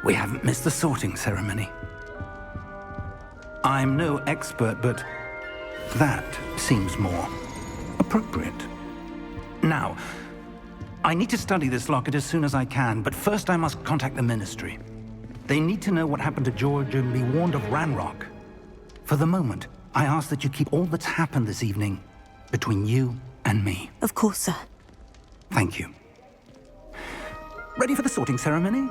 We haven't missed the sorting ceremony. I'm no expert, but that seems more appropriate. Now, I need to study this locket as soon as I can, but first I must contact the Ministry. They need to know what happened to George and be warned of Ranrock. For the moment, I ask that you keep all that's happened this evening between you and me. Of course, sir. Thank you. Ready for the sorting ceremony?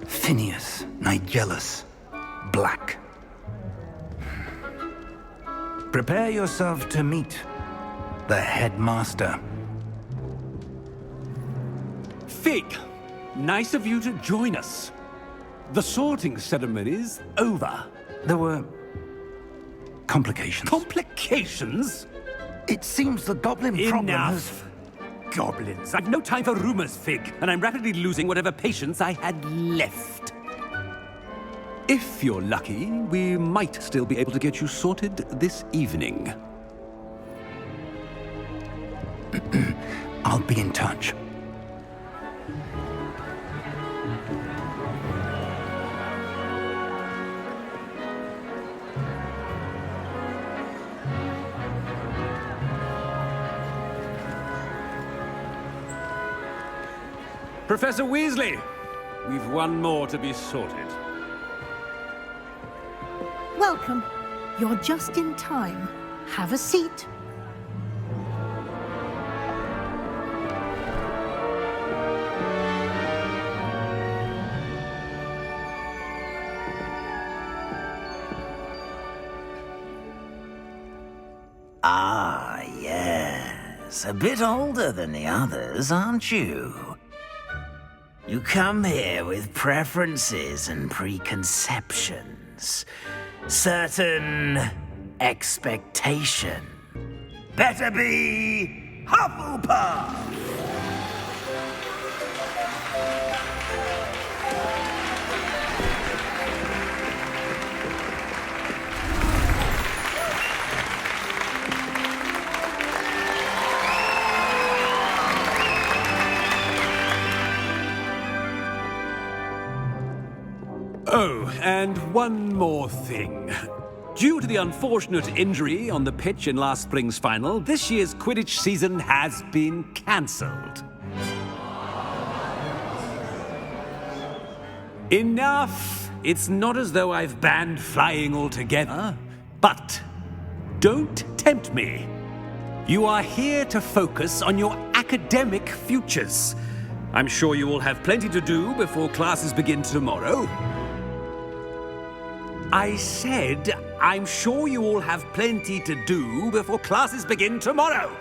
Phineas, Nigellus, Black. Prepare yourself to meet the headmaster. Fig, nice of you to join us. The sorting ceremony's over. There were complications. Complications? It seems the goblin problem has... Enough. Goblins. I've no time for rumors, Fig, and I'm rapidly losing whatever patience I had left. If you're lucky, we might still be able to get you sorted this evening. I'll be in touch. Professor Weasley, we've one more to be sorted. Welcome. You're just in time. Have a seat. Ah, yes. A bit older than the others, aren't you? You come here with preferences and preconceptions. Certain expectation. Better be Hufflepuff! Oh, and one more thing. Due to the unfortunate injury on the pitch in last spring's final, this year's Quidditch season has been cancelled. Enough! It's not as though I've banned flying altogether, but don't tempt me. You are here to focus on your academic futures. I'm sure you will have plenty to do before classes begin tomorrow. I said, I'm sure you all have plenty to do before classes begin tomorrow.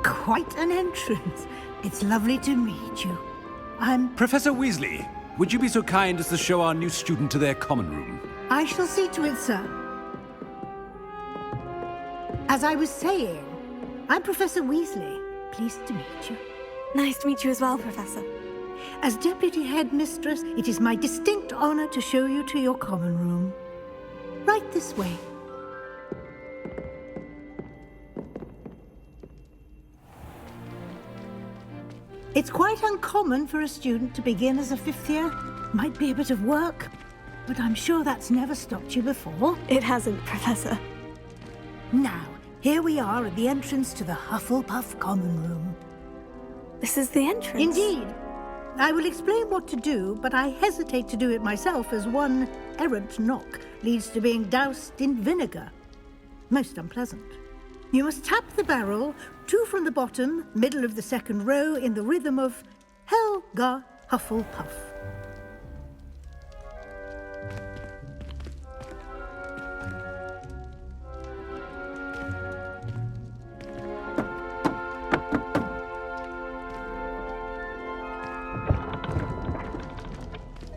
Quite an entrance. It's lovely to meet you. I'm... Professor Weasley, would you be so kind as to show our new student to their common room? I shall see to it, sir. As I was saying, I'm Professor Weasley. Pleased to meet you. Nice to meet you as well, Professor. As Deputy Headmistress, it is my distinct honor to show you to your common room. Right this way. It's quite uncommon for a student to begin as a fifth year. Might be a bit of work, but I'm sure that's never stopped you before. It hasn't, Professor. Now, here we are at the entrance to the Hufflepuff common room. This is the entrance. Indeed. I will explain what to do, but I hesitate to do it myself as one errant knock leads to being doused in vinegar. Most unpleasant. You must tap the barrel, 2 from the bottom, middle of the second row, in the rhythm of Helga Hufflepuff.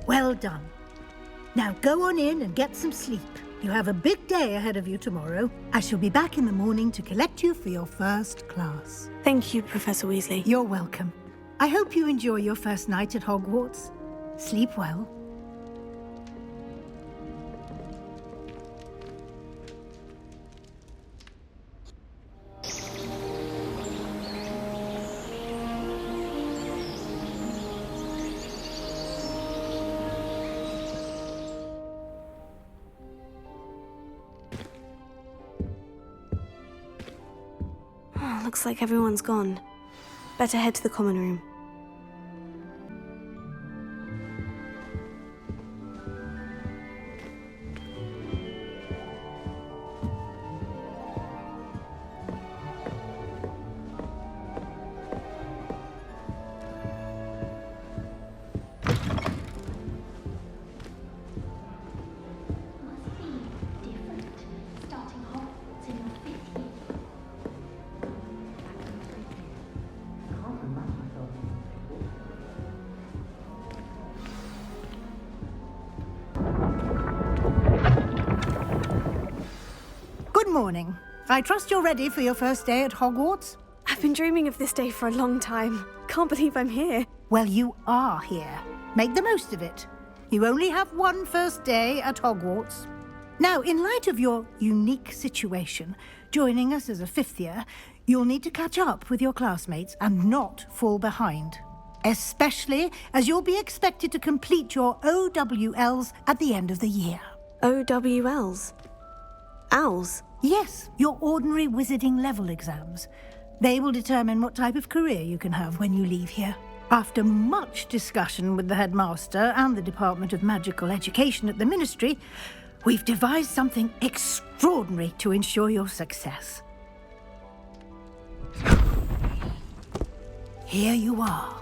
Well done. Now go on in and get some sleep. You have a big day ahead of you tomorrow. I shall be back in the morning to collect you for your first class. Thank you, Professor Weasley. You're welcome. I hope you enjoy your first night at Hogwarts. Sleep well. Looks like everyone's gone. Better head to the common room. Good morning. I trust you're ready for your first day at Hogwarts? I've been dreaming of this day for a long time. Can't believe I'm here. Well, you are here. Make the most of it. You only have one first day at Hogwarts. Now, in light of your unique situation, joining us as a fifth year, you'll need to catch up with your classmates and not fall behind. Especially as you'll be expected to complete your OWLs at the end of the year. OWLs? Owls? Yes, your ordinary wizarding level exams. They will determine what type of career you can have when you leave here. After much discussion with the headmaster and the Department of Magical Education at the Ministry, we've devised something extraordinary to ensure your success. Here you are.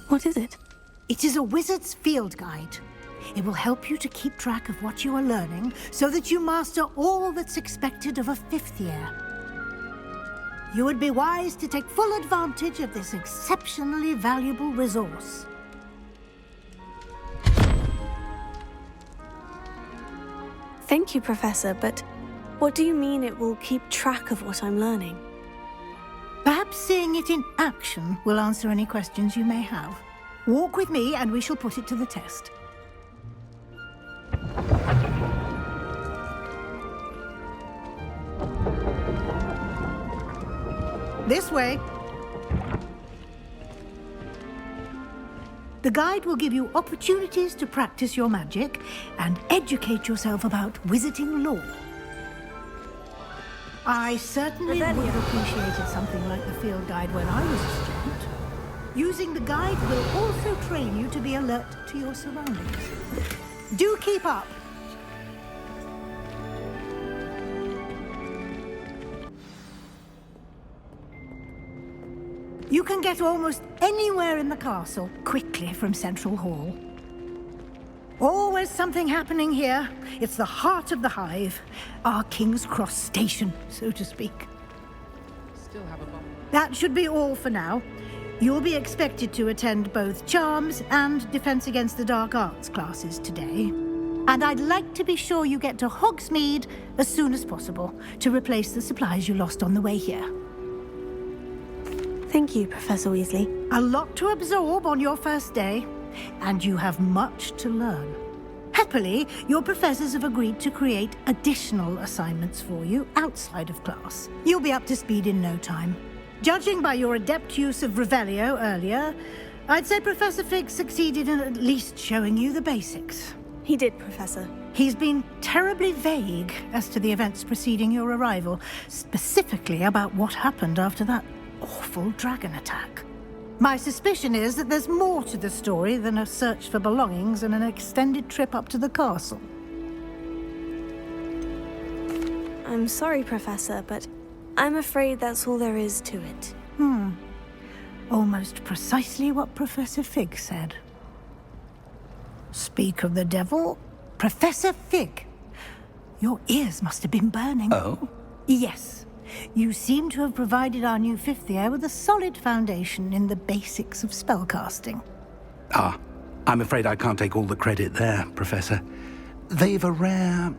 What is it? It is a wizard's field guide. It will help you to keep track of what you are learning so that you master all that's expected of a fifth year. You would be wise to take full advantage of this exceptionally valuable resource. Thank you, Professor, but what do you mean it will keep track of what I'm learning? Perhaps seeing it in action will answer any questions you may have. Walk with me and we shall put it to the test. This way. The guide will give you opportunities to practice your magic and educate yourself about wizarding lore. I certainly would have appreciated something like the field guide when I was a student. Using the guide will also train you to be alert to your surroundings. Do keep up. You can get almost anywhere in the castle quickly from Central Hall. Always something happening here. It's the heart of the hive. Our King's Cross station, so to speak. That should be all for now. You'll be expected to attend both Charms and Defense Against the Dark Arts classes today. And I'd like to be sure you get to Hogsmeade as soon as possible to replace the supplies you lost on the way here. Thank you, Professor Weasley. A lot to absorb on your first day, and you have much to learn. Happily, your professors have agreed to create additional assignments for you outside of class. You'll be up to speed in no time. Judging by your adept use of Revelio earlier, I'd say Professor Fig succeeded in at least showing you the basics. He did, Professor. He's been terribly vague as to the events preceding your arrival, specifically about what happened after that awful dragon attack. My suspicion is that there's more to the story than a search for belongings and an extended trip up to the castle. I'm sorry, Professor, but I'm afraid that's all there is to it. Almost precisely what Professor Fig said. Speak of the devil, Professor Fig. Your ears must have been burning. Oh? Yes. You seem to have provided our new fifth year with a solid foundation in the basics of spellcasting. Ah, I'm afraid I can't take all the credit there, Professor. They've a rare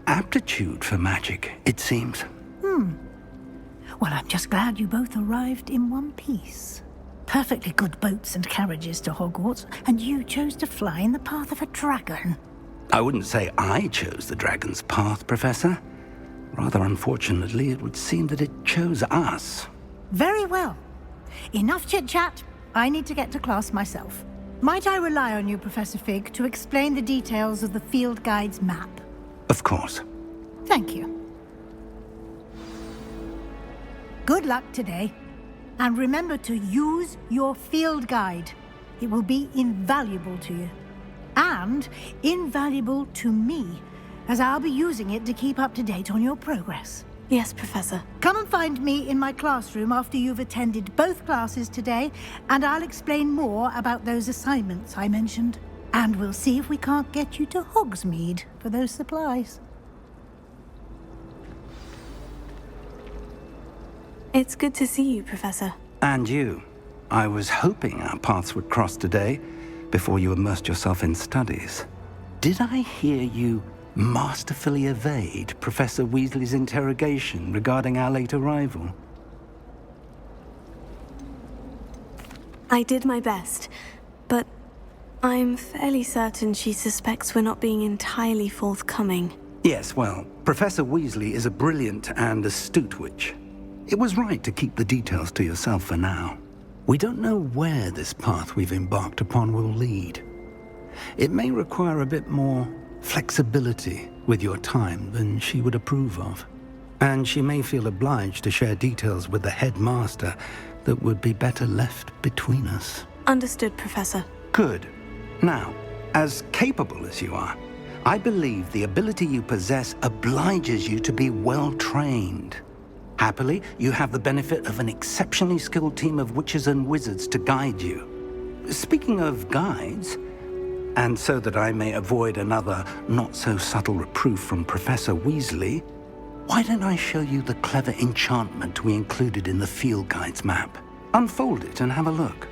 aptitude for magic, it seems. Well, I'm just glad you both arrived in one piece. Perfectly good boats and carriages to Hogwarts, and you chose to fly in the path of a dragon. I wouldn't say I chose the dragon's path, Professor. Rather unfortunately, it would seem that it chose us. Very well. Enough chit-chat. I need to get to class myself. Might I rely on you, Professor Fig, to explain the details of the field guide's map? Of course. Thank you. Good luck today. And remember to use your field guide. It will be invaluable to you. And invaluable to me, as I'll be using it to keep up to date on your progress. Yes, Professor. Come and find me in my classroom after you've attended both classes today, and I'll explain more about those assignments I mentioned. And we'll see if we can't get you to Hogsmeade for those supplies. It's good to see you, Professor. And you. I was hoping our paths would cross today, before you immersed yourself in studies. Did I hear you masterfully evade Professor Weasley's interrogation regarding our late arrival? I did my best, but I'm fairly certain she suspects we're not being entirely forthcoming. Yes, well, Professor Weasley is a brilliant and astute witch. It was right to keep the details to yourself for now. We don't know where this path we've embarked upon will lead. It may require a bit more flexibility with your time than she would approve of. And she may feel obliged to share details with the headmaster that would be better left between us. Understood, Professor. Good. Now, as capable as you are, I believe the ability you possess obliges you to be well trained. Happily, you have the benefit of an exceptionally skilled team of witches and wizards to guide you. Speaking of guides, and so that I may avoid another not-so-subtle reproof from Professor Weasley, why don't I show you the clever enchantment we included in the field guide's map? Unfold it and have a look.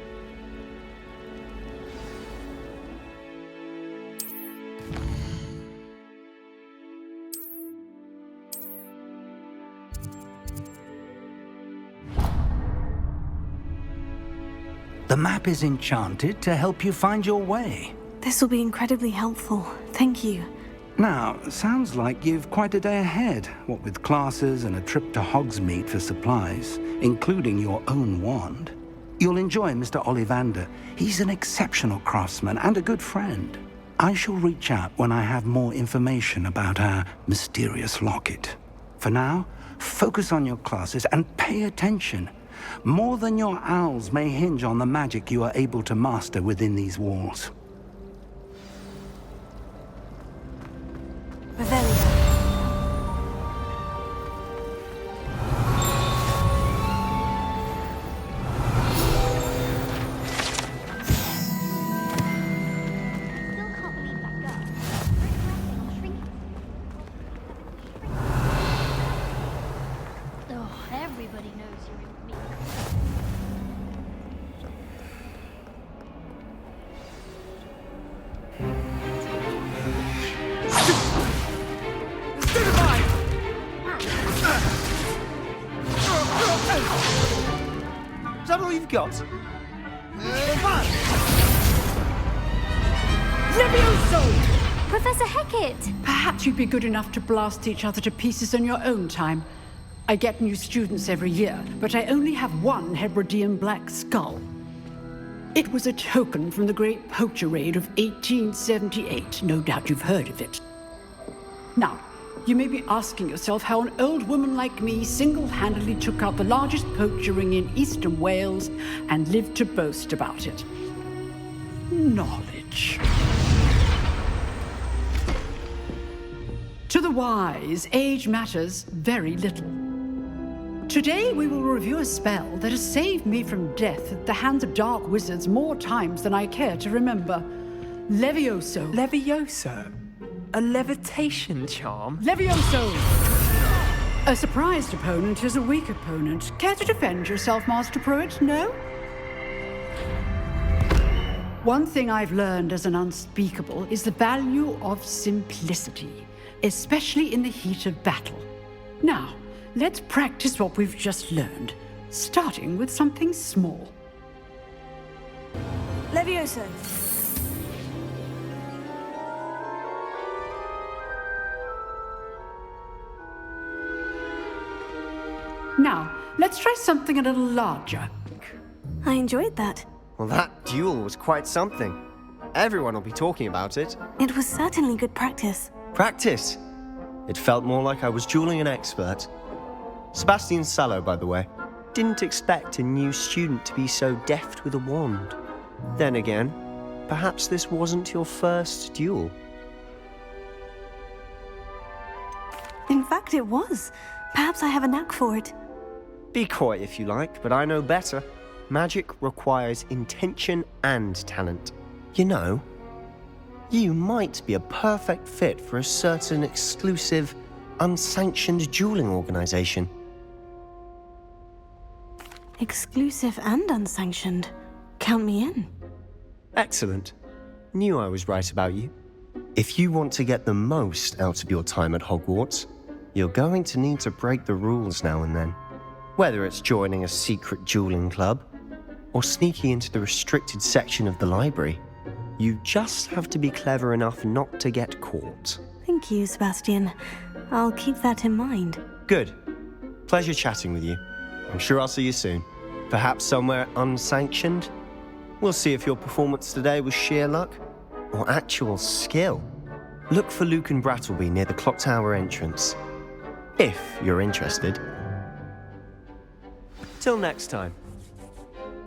The map is enchanted to help you find your way. This will be incredibly helpful. Thank you. Now, sounds like you've quite a day ahead, what with classes and a trip to Hogsmeade for supplies, including your own wand. You'll enjoy Mr. Ollivander. He's an exceptional craftsman and a good friend. I shall reach out when I have more information about our mysterious locket. For now, focus on your classes and pay attention. More than your owls may hinge on the magic you are able to master within these walls. Revelio. Everybody knows you're in me. Is that all you've got? Levioso! Professor Hecat! Perhaps you'd be good enough to blast each other to pieces in your own time. I get new students every year, but I only have one Hebridean black skull. It was a token from the Great Poacher Raid of 1878. No doubt you've heard of it. Now, you may be asking yourself how an old woman like me single-handedly took out the largest poacher ring in eastern Wales and lived to boast about it. Knowledge. To the wise, age matters very little. Today we will review a spell that has saved me from death at the hands of dark wizards more times than I care to remember. Levioso. Levioso? A levitation charm? Levioso! A surprised opponent is a weak opponent. Care to defend yourself, Master Pruitt? No? One thing I've learned as an unspeakable is the value of simplicity, especially in the heat of battle. Now, let's practice what we've just learned, starting with something small. Levioso. Now, let's try something a little larger. I enjoyed that. Well, that duel was quite something. Everyone will be talking about it. It was certainly good practice. Practice? It felt more like I was dueling an expert. Sebastian Sallow, by the way. Didn't expect a new student to be so deft with a wand. Then again, perhaps this wasn't your first duel. In fact, it was. Perhaps I have a knack for it. Be coy if you like, but I know better. Magic requires intention and talent. You know, you might be a perfect fit for a certain exclusive, unsanctioned dueling organization. Exclusive and unsanctioned. Count me in. Excellent. Knew I was right about you. If you want to get the most out of your time at Hogwarts, you're going to need to break the rules now and then. Whether it's joining a secret dueling club, or sneaking into the restricted section of the library, you just have to be clever enough not to get caught. Thank you, Sebastian. I'll keep that in mind. Good. Pleasure chatting with you. I'm sure I'll see you soon. Perhaps somewhere unsanctioned? We'll see if your performance today was sheer luck or actual skill. Look for Luke and Brattleby near the clock tower entrance, if you're interested. Till next time.